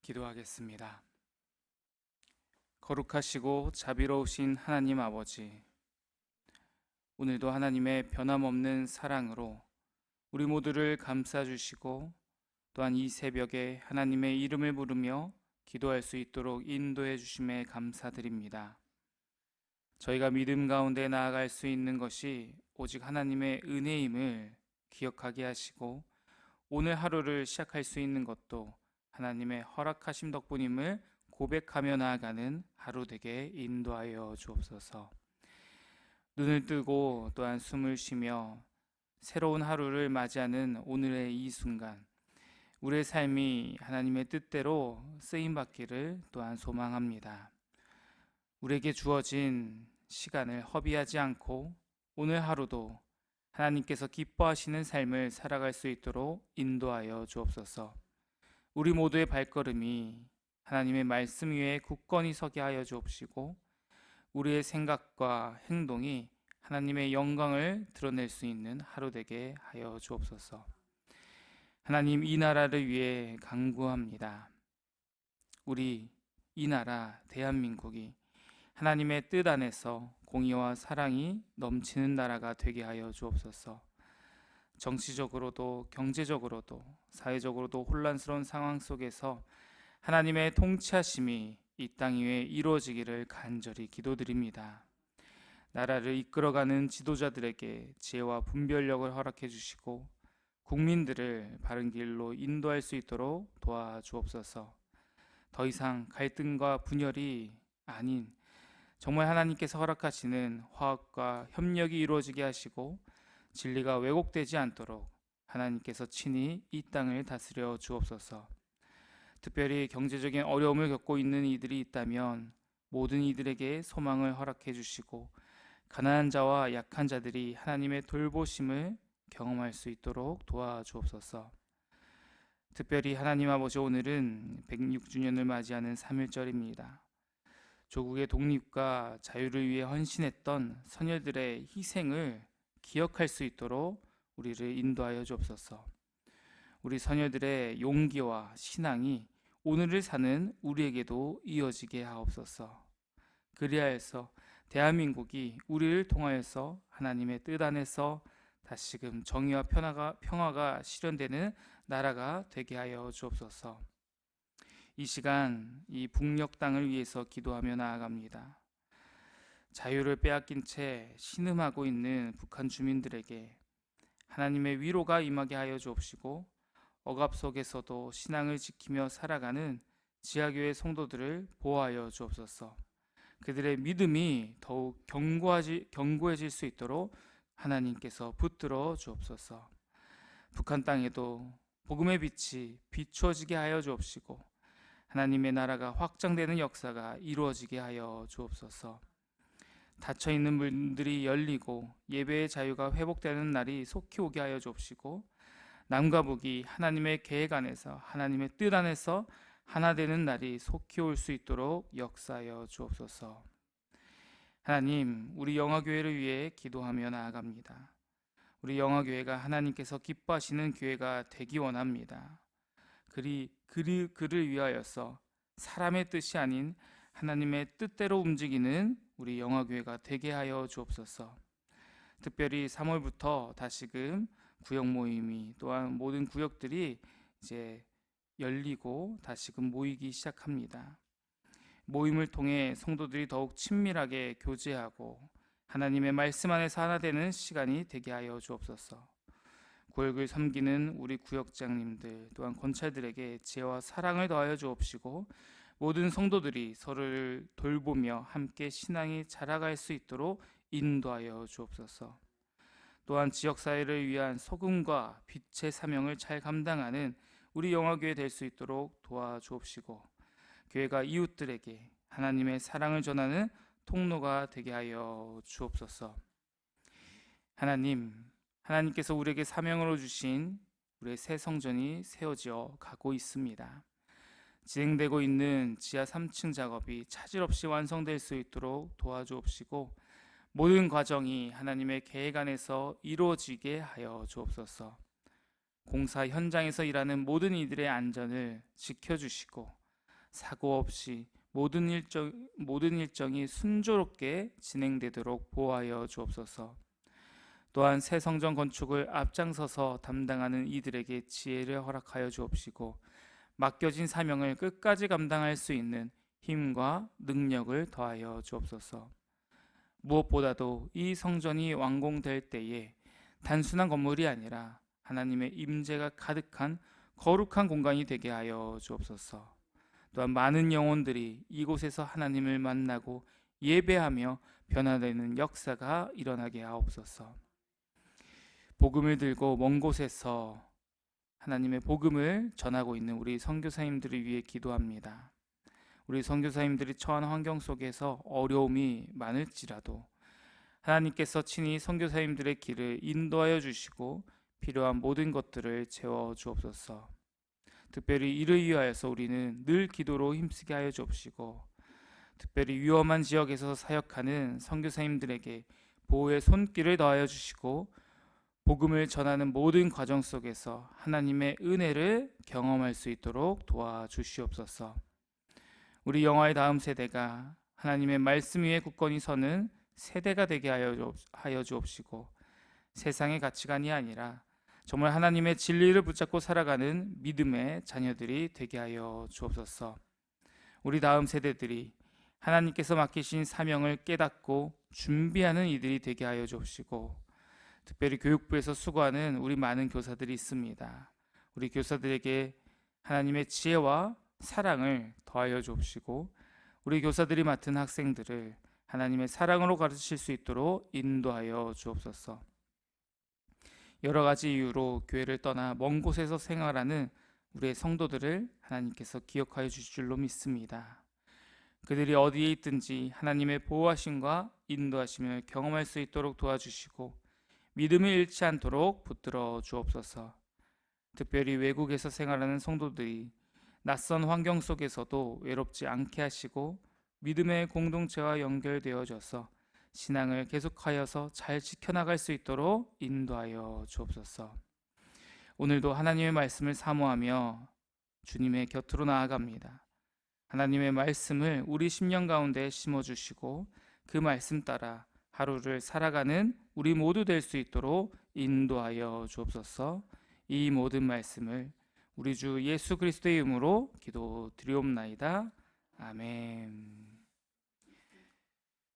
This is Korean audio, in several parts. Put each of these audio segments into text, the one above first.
기도하겠습니다. 거룩하시고 자비로우신 하나님 아버지, 오늘도 하나님의 변함없는 사랑으로 우리 모두를 감싸주시고 또한 이 새벽에 하나님의 이름을 부르며 기도할 수 있도록 인도해 주심에 감사드립니다. 저희가 믿음 가운데 나아갈 수 있는 것이 오직 하나님의 은혜임을 기억하게 하시고, 오늘 하루를 시작할 수 있는 것도 하나님의 허락하심 덕분임을 고백하며 나아가는 하루 되게 인도하여 주옵소서. 눈을 뜨고 또한 숨을 쉬며 새로운 하루를 맞이하는 오늘의 이 순간, 우리의 삶이 하나님의 뜻대로 쓰임받기를 또한 소망합니다. 우리에게 주어진 시간을 허비하지 않고 오늘 하루도 하나님께서 기뻐하시는 삶을 살아갈 수 있도록 인도하여 주옵소서. 우리 모두의 발걸음이 하나님의 말씀 위에 굳건히 서게 하여 주옵시고, 우리의 생각과 행동이 하나님의 영광을 드러낼 수 있는 하루 되게 하여 주옵소서. 하나님, 이 나라를 위해 간구합니다. 우리 이 나라 대한민국이 하나님의 뜻 안에서 공의와 사랑이 넘치는 나라가 되게 하여 주옵소서. 정치적으로도 경제적으로도 사회적으로도 혼란스러운 상황 속에서 하나님의 통치하심이 이 땅 위에 이루어지기를 간절히 기도드립니다. 나라를 이끌어가는 지도자들에게 지혜와 분별력을 허락해 주시고 국민들을 바른 길로 인도할 수 있도록 도와주옵소서. 더 이상 갈등과 분열이 아닌 정말 하나님께서 허락하시는 화합과 협력이 이루어지게 하시고, 진리가 왜곡되지 않도록 하나님께서 친히 이 땅을 다스려 주옵소서. 특별히 경제적인 어려움을 겪고 있는 이들이 있다면 모든 이들에게 소망을 허락해 주시고, 가난한 자와 약한 자들이 하나님의 돌보심을 경험할 수 있도록 도와주옵소서. 특별히 하나님 아버지, 오늘은 106주년을 맞이하는 3.1절입니다. 조국의 독립과 자유를 위해 헌신했던 선열들의 희생을 기억할 수 있도록 우리를 인도하여 주옵소서. 우리 선열들의 용기와 신앙이 오늘을 사는 우리에게도 이어지게 하옵소서. 그리하여서 대한민국이 우리를 통하여서 하나님의 뜻 안에서 다시금 정의와 평화가 실현되는 나라가 되게 하여 주옵소서. 이 시간 이 북녘 땅을 위해서 기도하며 나아갑니다. 자유를 빼앗긴 채 신음하고 있는 북한 주민들에게 하나님의 위로가 임하게 하여 주옵시고, 억압 속에서도 신앙을 지키며 살아가는 지하교회 성도들을 보호하여 주옵소서. 그들의 믿음이 더욱 견고해질 수 있도록 하나님께서 붙들어 주옵소서. 북한 땅에도 복음의 빛이 비추어지게 하여 주옵시고, 하나님의 나라가 확장되는 역사가 이루어지게 하여 주옵소서. 닫혀있는 문들이 열리고 예배의 자유가 회복되는 날이 속히 오게 하여 주옵시고, 남과 북이 하나님의 계획 안에서 하나님의 뜻 안에서 하나 되는 날이 속히 올 수 있도록 역사하여 주옵소서. 하나님, 우리 영화교회를 위해 기도하며 나아갑니다. 우리 영화교회가 하나님께서 기뻐하시는 교회가 되기 원합니다. 그를 위하여서 사람의 뜻이 아닌 하나님의 뜻대로 움직이는 우리 영화교회가 되게 하여 주옵소서. 특별히 3월부터 다시금 구역 모임이 또한 모든 구역들이 이제 열리고 다시금 모이기 시작합니다. 모임을 통해 성도들이 더욱 친밀하게 교제하고 하나님의 말씀 안에서 하나 되는 시간이 되게 하여 주옵소서. 구역을 섬기는 우리 구역장님들 또한 권찰들에게 지혜와 사랑을 더하여 주옵시고, 모든 성도들이 서로를 돌보며 함께 신앙이 자라갈 수 있도록 인도하여 주옵소서. 또한 지역사회를 위한 소금과 빛의 사명을 잘 감당하는 우리 영화교회 될 수 있도록 도와주옵시고, 교회가 이웃들에게 하나님의 사랑을 전하는 통로가 되게 하여 주옵소서. 하나님께서 우리에게 사명으로 주신 우리의 새 성전이 세워져 가고 있습니다. 진행되고 있는 지하 3층 작업이 차질 없이 완성될 수 있도록 도와주옵시고, 모든 과정이 하나님의 계획 안에서 이루어지게 하여 주옵소서. 공사 현장에서 일하는 모든 이들의 안전을 지켜주시고, 사고 없이 모든 일정이 순조롭게 진행되도록 보호하여 주옵소서. 또한 새 성전 건축을 앞장서서 담당하는 이들에게 지혜를 허락하여 주옵시고 맡겨진 사명을 끝까지 감당할 수 있는 힘과 능력을 더하여 주옵소서. 무엇보다도 이 성전이 완공될 때에 단순한 건물이 아니라 하나님의 임재가 가득한 거룩한 공간이 되게 하여 주옵소서. 또한 많은 영혼들이 이곳에서 하나님을 만나고 예배하며 변화되는 역사가 일어나게 하옵소서. 복음을 들고 먼 곳에서 하나님의 복음을 전하고 있는 우리 선교사님들을 위해 기도합니다. 우리 선교사님들이 처한 환경 속에서 어려움이 많을지라도 하나님께서 친히 선교사님들의 길을 인도하여 주시고 필요한 모든 것들을 채워 주옵소서. 특별히 이를 위하여서 우리는 늘 기도로 힘쓰게 하여 주옵시고 특별히 위험한 지역에서 사역하는 선교사님들에게 보호의 손길을 더하여 주시고 복음을 전하는 모든 과정 속에서 하나님의 은혜를 경험할 수 있도록 도와주시옵소서. 우리 영화의 다음 세대가 하나님의 말씀 위에 굳건히 서는 세대가 되게 하여 주옵시고 세상의 가치관이 아니라 정말 하나님의 진리를 붙잡고 살아가는 믿음의 자녀들이 되게 하여 주옵소서. 우리 다음 세대들이 하나님께서 맡기신 사명을 깨닫고 준비하는 이들이 되게 하여 주옵시고 특별히 교육부에서 수고하는 우리 많은 교사들이 있습니다. 우리 교사들에게 하나님의 지혜와 사랑을 더하여 주옵시고 우리 교사들이 맡은 학생들을 하나님의 사랑으로 가르칠 수 있도록 인도하여 주옵소서. 여러 가지 이유로 교회를 떠나 먼 곳에서 생활하는 우리의 성도들을 하나님께서 기억하여 주실 줄로 믿습니다. 그들이 어디에 있든지 하나님의 보호하심과 인도하심을 경험할 수 있도록 도와주시고 믿음을 잃지 않도록 붙들어 주옵소서. 특별히 외국에서 생활하는 성도들이 낯선 환경 속에서도 외롭지 않게 하시고 믿음의 공동체와 연결되어져서 신앙을 계속하여서 잘 지켜나갈 수 있도록 인도하여 주옵소서. 오늘도 하나님의 말씀을 사모하며 주님의 곁으로 나아갑니다. 하나님의 말씀을 우리 심령 가운데 심어주시고 그 말씀 따라 하루를 살아가는 우리 모두 될 수 있도록 인도하여 주옵소서. 이 모든 말씀을 우리 주 예수 그리스도의 이름으로 기도드리옵나이다. 아멘.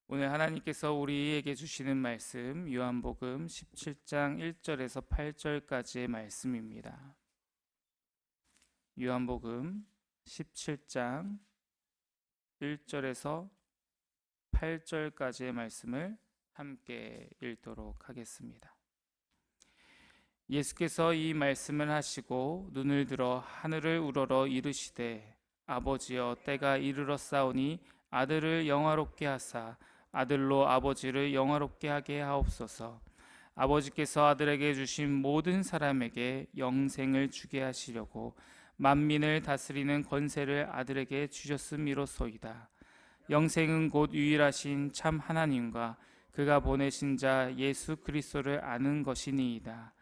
오늘 하나님께서 우리에게 주시는 말씀 요한복음 17장 1절에서 8절까지의 말씀입니다. 요한복음 17장 1절에서 8절까지의 말씀을 함께 읽도록 하겠습니다. 예수께서 이 말씀을 하시고 눈을 들어 하늘을 우러러 이르시되 아버지여 때가 이르렀사오니 아들을 영화롭게 하사 아들로 아버지를 영화롭게 하게 하옵소서. 아버지께서 아들에게 주신 모든 사람에게 영생을 주게 하시려고 만민을 다스리는 권세를 아들에게 주셨음이로소이다. 영생은 곧 유일하신 참 하나님과 그가 보내신 자 예수 그리스도를 아는 것이니이다.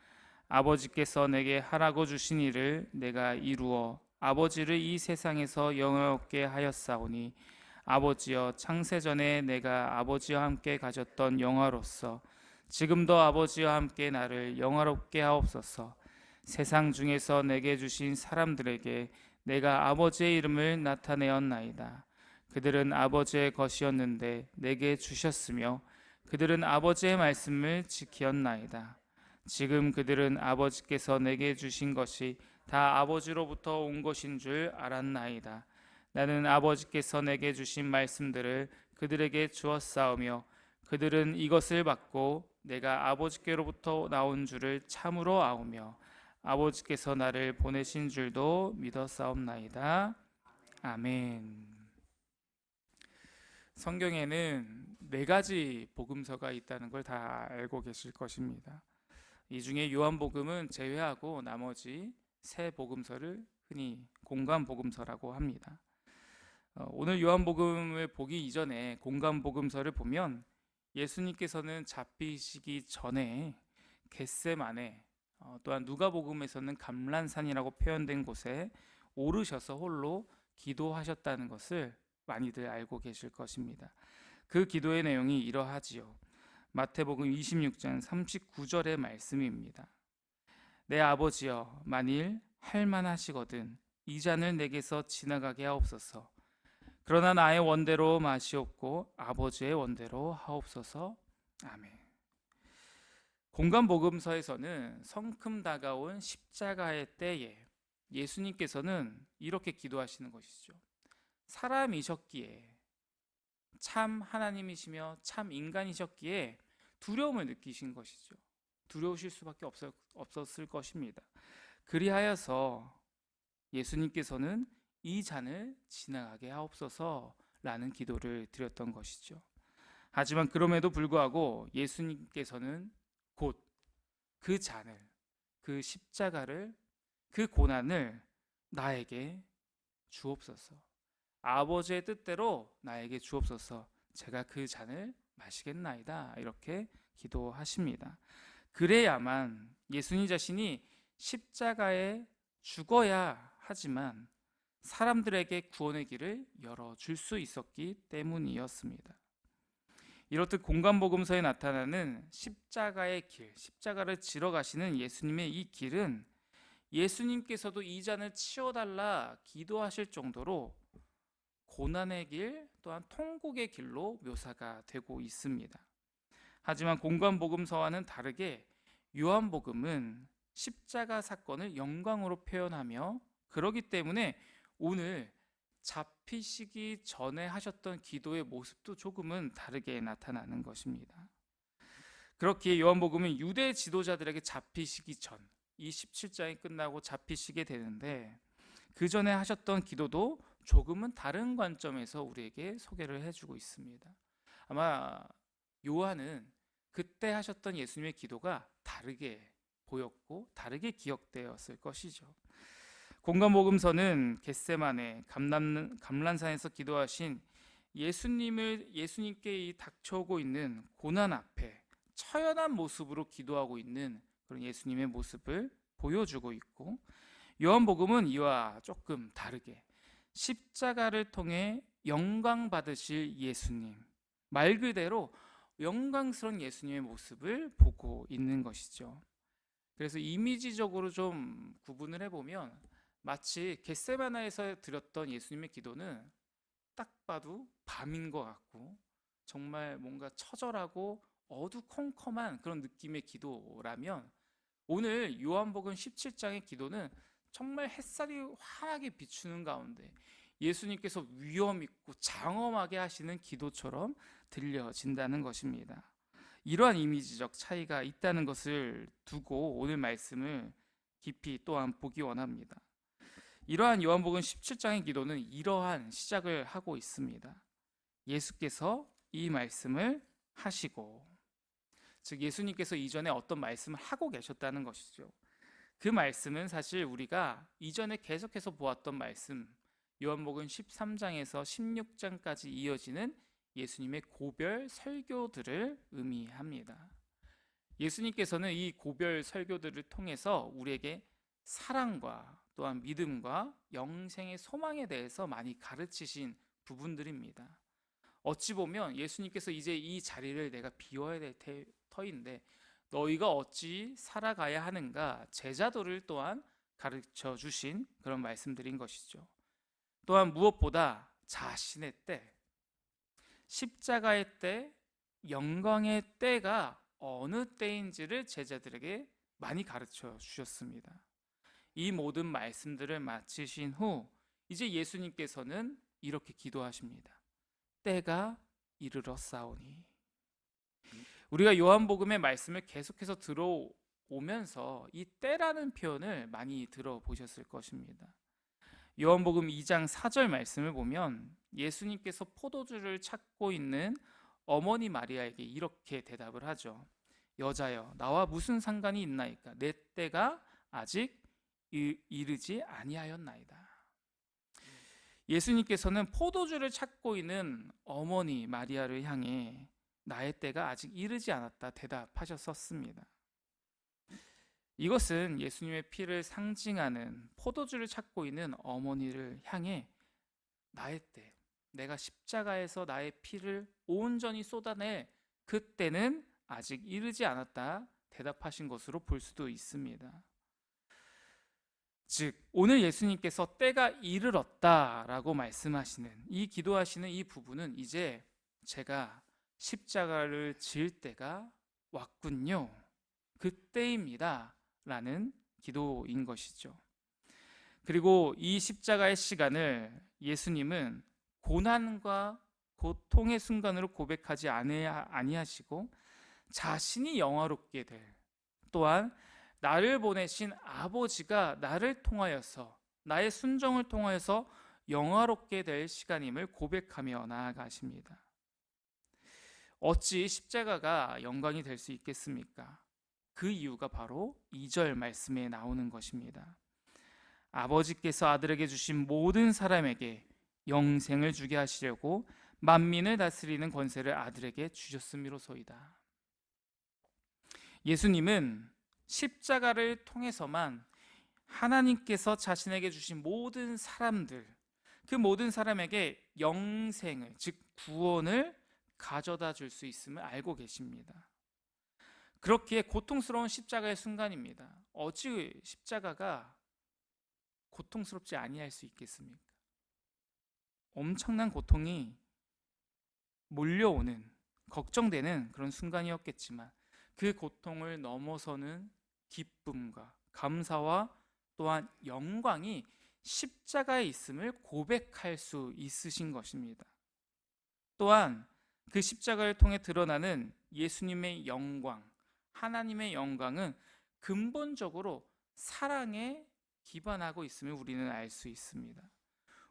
아버지께서 내게 하라고 주신 일을 내가 이루어 아버지를 이 세상에서 영화롭게 하였사오니 아버지여 창세전에 내가 아버지와 함께 가졌던 영화로서 지금도 아버지와 함께 나를 영화롭게 하옵소서. 세상 중에서 내게 주신 사람들에게 내가 아버지의 이름을 나타내었나이다. 그들은 아버지의 것이었는데 내게 주셨으며 그들은 아버지의 말씀을 지키었나이다. 지금 그들은 아버지께서 내게 주신 것이 다 아버지로부터 온 것인 줄 알았나이다. 나는 아버지께서 내게 주신 말씀들을 그들에게 주었사오며 그들은 이것을 받고 내가 아버지께로부터 나온 줄을 참으로 아오며 아버지께서 나를 보내신 줄도 믿었사옵나이다. 아멘. 성경에는 4가지 복음서가 있다는 걸 다 알고 계실 것입니다. 이 중에 요한복음은 제외하고 나머지 3 복음서를 흔히 공간 복음서라고 합니다. 오늘 요한복음을 보기 이전에 공간 복음서를 보면 예수님께서는 잡히시기 전에 겟세마네, 또한 누가복음에서는 감람산이라고 표현된 곳에 오르셔서 홀로 기도하셨다는 것을 많이들 알고 계실 것입니다. 그 기도의 내용이 이러하지요. 마태복음 26장 39절의 말씀입니다. 내 아버지여, 만일 할만하시거든 이 잔을 내게서 지나가게 하옵소서. 그러나 나의 원대로 마시옵고 아버지의 원대로 하옵소서. 아멘. 공간복음서에서는 성큼 다가온 십자가의 때에 예수님께서는 이렇게 기도하시는 것이죠. 사람이셨기에, 참 하나님이시며 참 인간이셨기에 두려움을 느끼신 것이죠. 두려우실 수밖에 없었을 것입니다. 그리하여서 예수님께서는 이 잔을 지나가게 하옵소서라는 기도를 드렸던 것이죠. 하지만 그럼에도 불구하고 예수님께서는 곧 그 잔을, 그 십자가를, 그 고난을 나에게 주옵소서. 아버지의 뜻대로 나에게 주옵소서. 제가 그 잔을 마시겠나이다. 이렇게 기도하십니다. 그래야만 예수님 자신이 십자가에 죽어야 하지만 사람들에게 구원의 길을 열어줄 수 있었기 때문이었습니다. 이렇듯 공간복음서에 나타나는 십자가의 길, 십자가를 지러 가시는 예수님의 이 길은 예수님께서도 이 잔을 치워달라 기도하실 정도로 고난의 길 또한 통곡의 길로 묘사가 되고 있습니다. 하지만 공간복음서와는 다르게 요한복음은 십자가 사건을 영광으로 표현하며 그러기 때문에 오늘 잡히시기 전에 하셨던 기도의 모습도 조금은 다르게 나타나는 것입니다. 그렇기에 요한복음은 유대 지도자들에게 잡히시기 전, 이 17장이 끝나고 잡히시게 되는데 그 전에 하셨던 기도도 조금은 다른 관점에서 우리에게 소개를 해주고 있습니다. 아마 요한은 그때 하셨던 예수님의 기도가 다르게 보였고 다르게 기억되었을 것이죠. 공간복음서는 겟세마네 감람산에서 기도하신 예수님께 이 닥쳐오고 있는 고난 앞에 처연한 모습으로 기도하고 있는 그런 예수님의 모습을 보여주고 있고, 요한복음은 이와 조금 다르게 십자가를 통해 영광 받으실 예수님, 말 그대로 영광스러운 예수님의 모습을 보고 있는 것이죠. 그래서 이미지적으로 좀 구분을 해보면 마치 겟세마나에서 드렸던 예수님의 기도는 딱 봐도 밤인 것 같고 정말 뭔가 처절하고 어두컴컴한 그런 느낌의 기도라면, 오늘 요한복음 17장의 기도는 정말 햇살이 환하게 비추는 가운데 예수님께서 위엄 있고 장엄하게 하시는 기도처럼 들려진다는 것입니다. 이러한 이미지적 차이가 있다는 것을 두고 오늘 말씀을 깊이 또한 보기 원합니다. 이러한 요한복음 17장의 기도는 이러한 시작을 하고 있습니다. 예수께서 이 말씀을 하시고, 즉 예수님께서 이전에 어떤 말씀을 하고 계셨다는 것이죠. 그 말씀은 사실 우리가 이전에 계속해서 보았던 말씀, 요한복음 13장에서 16장까지 이어지는 예수님의 고별 설교들을 의미합니다. 예수님께서는 이 고별 설교들을 통해서 우리에게 사랑과 또한 믿음과 영생의 소망에 대해서 많이 가르치신 부분들입니다. 어찌 보면 예수님께서 이제 이 자리를 내가 비워야 될 터인데 너희가 어찌 살아가야 하는가, 제자도를 또한 가르쳐 주신 그런 말씀들인 것이죠. 또한 무엇보다 자신의 때, 십자가의 때, 영광의 때가 어느 때인지를 제자들에게 많이 가르쳐 주셨습니다. 이 모든 말씀들을 마치신 후 이제 예수님께서는 이렇게 기도하십니다. 때가 이르렀사오니. 우리가 요한복음의 말씀을 계속해서 들어오면서 이 때라는 표현을 많이 들어보셨을 것입니다. 요한복음 2장 4절 말씀을 보면 예수님께서 포도주를 찾고 있는 어머니 마리아에게 이렇게 대답을 하죠. 여자여, 나와 무슨 상관이 있나이까? 내 때가 아직 이르지 아니하였나이다. 예수님께서는 포도주를 찾고 있는 어머니 마리아를 향해 나의 때가 아직 이르지 않았다 대답하셨었습니다. 이것은 예수님의 피를 상징하는 포도주를 찾고 있는 어머니를 향해 나의 때, 내가 십자가에서 나의 피를 온전히 쏟아낼 그때는 아직 이르지 않았다 대답하신 것으로 볼 수도 있습니다. 즉 오늘 예수님께서 때가 이르렀다라고 말씀하시는 이 기도하시는 이 부분은 이제 제가 십자가를 질 때가 왔군요, 그때입니다 라는 기도인 것이죠. 그리고 이 십자가의 시간을 예수님은 고난과 고통의 순간으로 고백하지 아니하시고 자신이 영화롭게 될, 또한 나를 보내신 아버지가 나를 통하여서, 나의 순종을 통하여서 영화롭게 될 시간임을 고백하며 나아가십니다. 어찌 십자가가 영광이 될 수 있겠습니까? 그 이유가 바로 2절 말씀에 나오는 것입니다. 아버지께서 아들에게 주신 모든 사람에게 영생을 주게 하시려고 만민을 다스리는 권세를 아들에게 주셨음이로소이다. 예수님은 십자가를 통해서만 하나님께서 자신에게 주신 모든 사람들, 그 모든 사람에게 영생을, 즉 구원을 가져다 줄 수 있음을 알고 계십니다. 그렇기에 고통스러운 십자가의 순간입니다. 어찌 십자가가 고통스럽지 아니할 수 있겠습니까? 엄청난 고통이 몰려오는, 걱정되는 그런 순간이었겠지만 그 고통을 넘어서는 기쁨과 감사와 또한 영광이 십자가에 있음을 고백할 수 있으신 것입니다. 또한 그 십자가를 통해 드러나는 예수님의 영광, 하나님의 영광은 근본적으로 사랑에 기반하고 있음을 우리는 알 수 있습니다.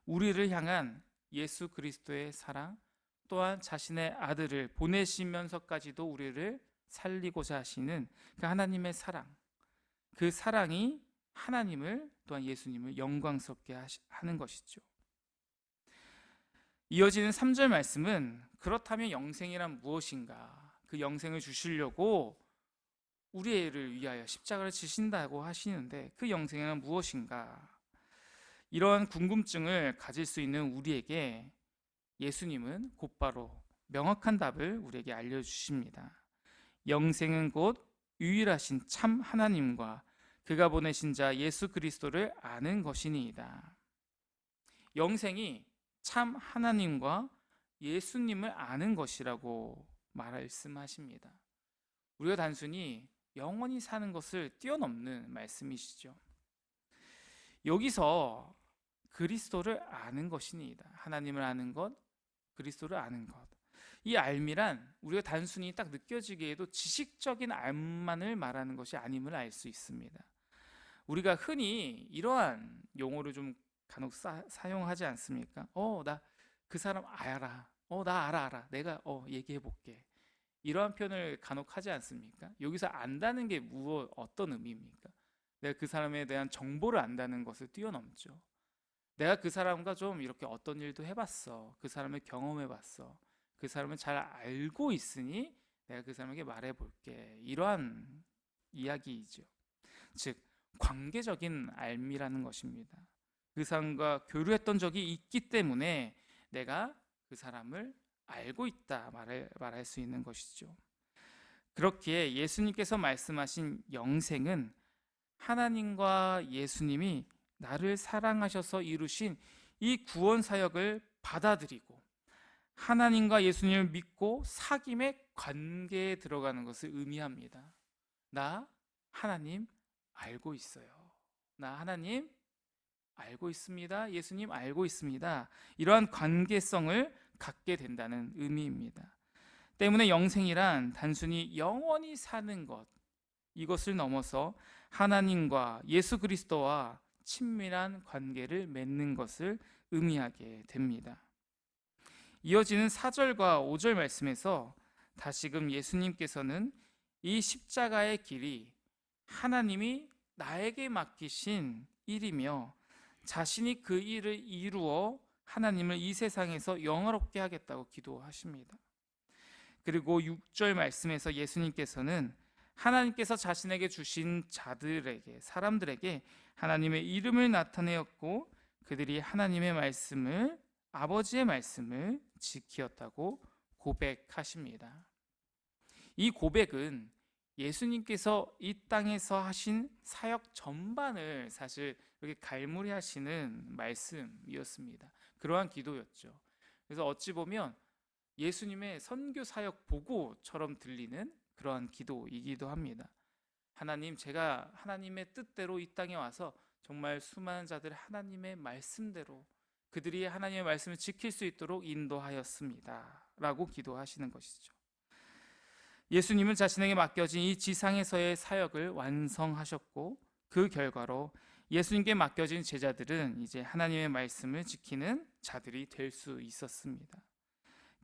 우리를 향한 예수 그리스도의 사랑, 또한 자신의 아들을 보내시면서까지도 우리를 살리고자 하시는 그 하나님의 사랑, 그 사랑이 하나님을, 또한 예수님을 영광스럽게 하는 것이죠. 이어지는 3절 말씀은 그렇다면 영생이란 무엇인가, 그 영생을 주시려고 우리를 위하여 십자가를 지신다고 하시는데 그 영생은 무엇인가, 이러한 궁금증을 가질 수 있는 우리에게 예수님은 곧바로 명확한 답을 우리에게 알려주십니다. 영생은 곧 유일하신 참 하나님과 그가 보내신 자 예수 그리스도를 아는 것이니이다. 영생이 참 하나님과 예수님을 아는 것이라고 말씀하십니다. 우리가 단순히 영원히 사는 것을 뛰어넘는 말씀이시죠. 여기서 그리스도를 아는 것이니이다, 하나님을 아는 것, 그리스도를 아는 것, 이 알미란 우리가 단순히 딱 느껴지기에도 지식적인 알만을 말하는 것이 아님을 알 수 있습니다. 우리가 흔히 이러한 용어를 좀 간혹 사용하지 않습니까? 나 그 사람 알아. 나 알아. 내가 얘기해 볼게. 이러한 표현을 간혹 하지 않습니까? 여기서 안다는 게 어떤 의미입니까? 내가 그 사람에 대한 정보를 안다는 것을 뛰어넘죠. 내가 그 사람과 좀 이렇게 어떤 일도 해봤어. 그 사람을 경험해봤어. 그 사람을 잘 알고 있으니 내가 그 사람에게 말해볼게. 이러한 이야기이죠. 즉 관계적인 알미라는 것입니다. 그 사람과 교류했던 적이 있기 때문에 내가 그 사람을 알고 있다 말할 수 있는 것이죠. 그렇기에 예수님께서 말씀하신 영생은 하나님과 예수님이 나를 사랑하셔서 이루신 이 구원 사역을 받아들이고 하나님과 예수님을 믿고 사귐의 관계에 들어가는 것을 의미합니다. 나 하나님 알고 있어요. 나 하나님 알고 있습니다. 예수님 알고 있습니다. 이러한 관계성을 갖게 된다는 의미입니다. 때문에 영생이란 단순히 영원히 사는 것, 이것을 넘어서 하나님과 예수 그리스도와 친밀한 관계를 맺는 것을 의미하게 됩니다. 이어지는 4절과 5절 말씀에서 다시금 예수님께서는 이 십자가의 길이 하나님이 나에게 맡기신 일이며 자신이 그 일을 이루어 하나님을 이 세상에서 영화롭게 하겠다고 기도하십니다. 그리고 6절 말씀에서 예수님께서는 하나님께서 자신에게 주신 자들에게, 사람들에게 하나님의 이름을 나타내었고 그들이 하나님의 말씀을 아버지의 말씀을 지키었다고 고백하십니다. 이 고백은 예수님께서 이 땅에서 하신 사역 전반을 사실 이렇게 갈무리하시는 말씀이었습니다. 그러한 기도였죠. 그래서 어찌 보면 예수님의 선교 사역 보고처럼 들리는 그러한 기도이기도 합니다. 하나님, 제가 하나님의 뜻대로 이 땅에 와서 정말 수많은 자들 하나님의 말씀대로 그들이 하나님의 말씀을 지킬 수 있도록 인도하였습니다 라고 기도하시는 것이죠. 예수님은 자신에게 맡겨진 이 지상에서의 사역을 완성하셨고, 그 결과로 예수님께 맡겨진 제자들은 이제 하나님의 말씀을 지키는 자들이 될 수 있었습니다.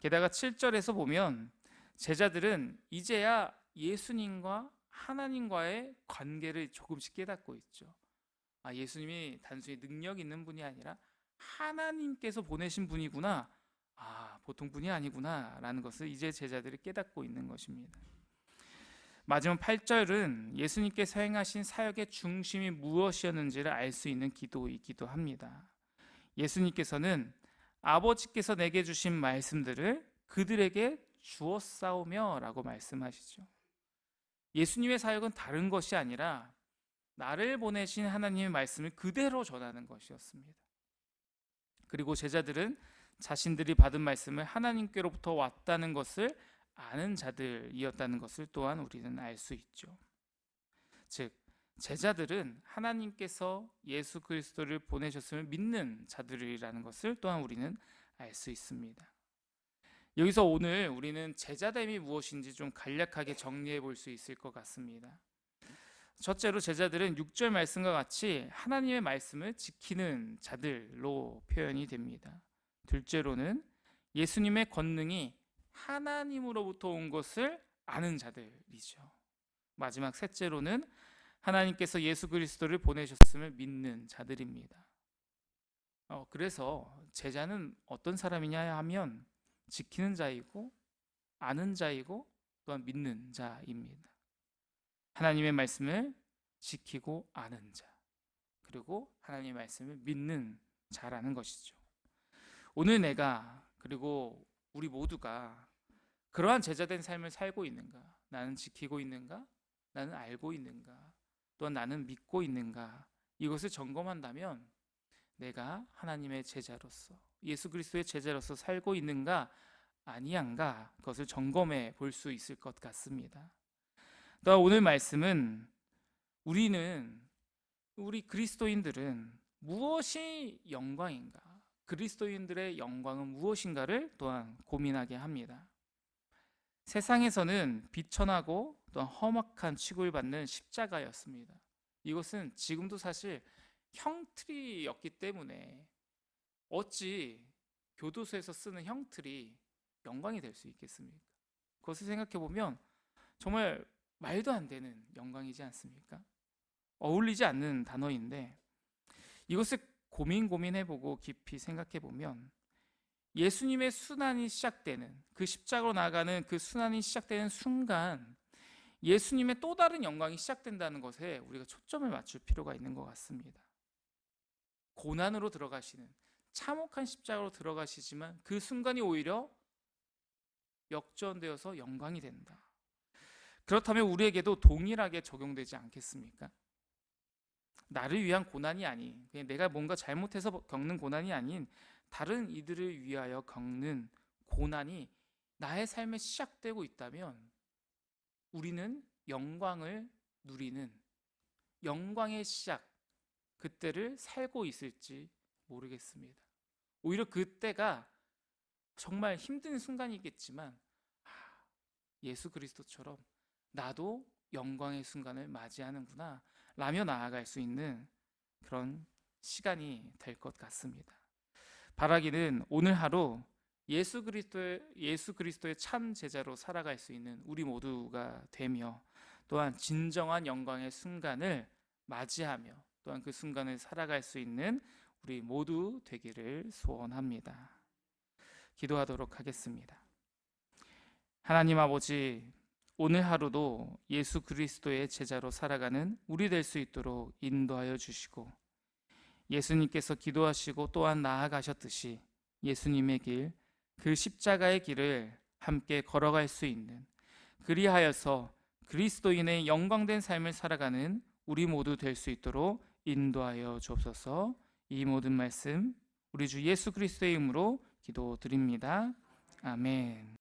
게다가 7절에서 보면 제자들은 이제야 예수님과 하나님과의 관계를 조금씩 깨닫고 있죠. 예수님이 단순히 능력 있는 분이 아니라 하나님께서 보내신 분이구나, 보통 분이 아니구나 라는 것을 이제 제자들이 깨닫고 있는 것입니다. 마지막 8절은 예수님께서 행하신 사역의 중심이 무엇이었는지를 알 수 있는 기도이기도 합니다. 예수님께서는 아버지께서 내게 주신 말씀들을 그들에게 주었사오며 라고 말씀하시죠. 예수님의 사역은 다른 것이 아니라 나를 보내신 하나님의 말씀을 그대로 전하는 것이었습니다. 그리고 제자들은 자신들이 받은 말씀을 하나님께로부터 왔다는 것을 아는 자들이었다는 것을 또한 우리는 알 수 있죠. 즉, 제자들은 하나님께서 예수 그리스도를 보내셨음을 믿는 자들이라는 것을 또한 우리는 알 수 있습니다. 여기서 오늘 우리는 제자됨이 무엇인지 좀 간략하게 정리해 볼 수 있을 것 같습니다. 첫째로 제자들은 6절 말씀과 같이 하나님의 말씀을 지키는 자들로 표현이 됩니다. 둘째로는 예수님의 권능이 하나님으로부터 온 것을 아는 자들이죠. 마지막 셋째로는 하나님께서 예수 그리스도를 보내셨음을 믿는 자들입니다. 그래서 제자는 어떤 사람이냐 하면 지키는 자이고 아는 자이고 또한 믿는 자입니다. 하나님의 말씀을 지키고 아는 자, 그리고 하나님의 말씀을 믿는 자라는 것이죠. 오늘 내가 그리고 우리 모두가 그러한 제자된 삶을 살고 있는가? 나는 지키고 있는가? 나는 알고 있는가? 또한 나는 믿고 있는가? 이것을 점검한다면 내가 하나님의 제자로서, 예수 그리스도의 제자로서 살고 있는가 아니한가, 그것을 점검해 볼 수 있을 것 같습니다. 또 오늘 말씀은 우리 그리스도인들은 무엇이 영광인가, 그리스도인들의 영광은 무엇인가를 또한 고민하게 합니다. 세상에서는 비천하고 또한 험악한 취급을 받는 십자가였습니다. 이것은 지금도 사실 형틀이었기 때문에 어찌 교도소에서 쓰는 형틀이 영광이 될 수 있겠습니까? 그것을 생각해 보면 정말 말도 안 되는 영광이지 않습니까? 어울리지 않는 단어인데, 이것을 고민해보고 깊이 생각해보면 예수님의 순환이 시작되는, 그 십자가로 나아가는 그 순환이 시작되는 순간 예수님의 또 다른 영광이 시작된다는 것에 우리가 초점을 맞출 필요가 있는 것 같습니다. 고난으로 들어가시는, 참혹한 십자가로 들어가시지만 그 순간이 오히려 역전되어서 영광이 된다. 그렇다면 우리에게도 동일하게 적용되지 않겠습니까? 나를 위한 고난이 아닌, 그냥 내가 뭔가 잘못해서 겪는 고난이 아닌 다른 이들을 위하여 겪는 고난이 나의 삶에 시작되고 있다면 우리는 영광을 누리는, 영광의 시작, 그때를 살고 있을지 모르겠습니다. 오히려 그때가 정말 힘든 순간이겠지만 예수 그리스도처럼 나도 영광의 순간을 맞이하는구나 라며 나아갈 수 있는 그런 시간이 될 것 같습니다. 바라기는 오늘 하루 예수 그리스도의 참 제자로 살아갈 수 있는 우리 모두가 되며, 또한 진정한 영광의 순간을 맞이하며 또한 그 순간을 살아갈 수 있는 우리 모두 되기를 소원합니다. 기도하도록 하겠습니다. 하나님 아버지, 오늘 하루도 예수 그리스도의 제자로 살아가는 우리 될 수 있도록 인도하여 주시고, 예수님께서 기도하시고 또한 나아가셨듯이 예수님의 길, 그 십자가의 길을 함께 걸어갈 수 있는, 그리하여서 그리스도인의 영광된 삶을 살아가는 우리 모두 될 수 있도록 인도하여 주옵소서. 이 모든 말씀 우리 주 예수 그리스도의 이름으로 기도드립니다. 아멘.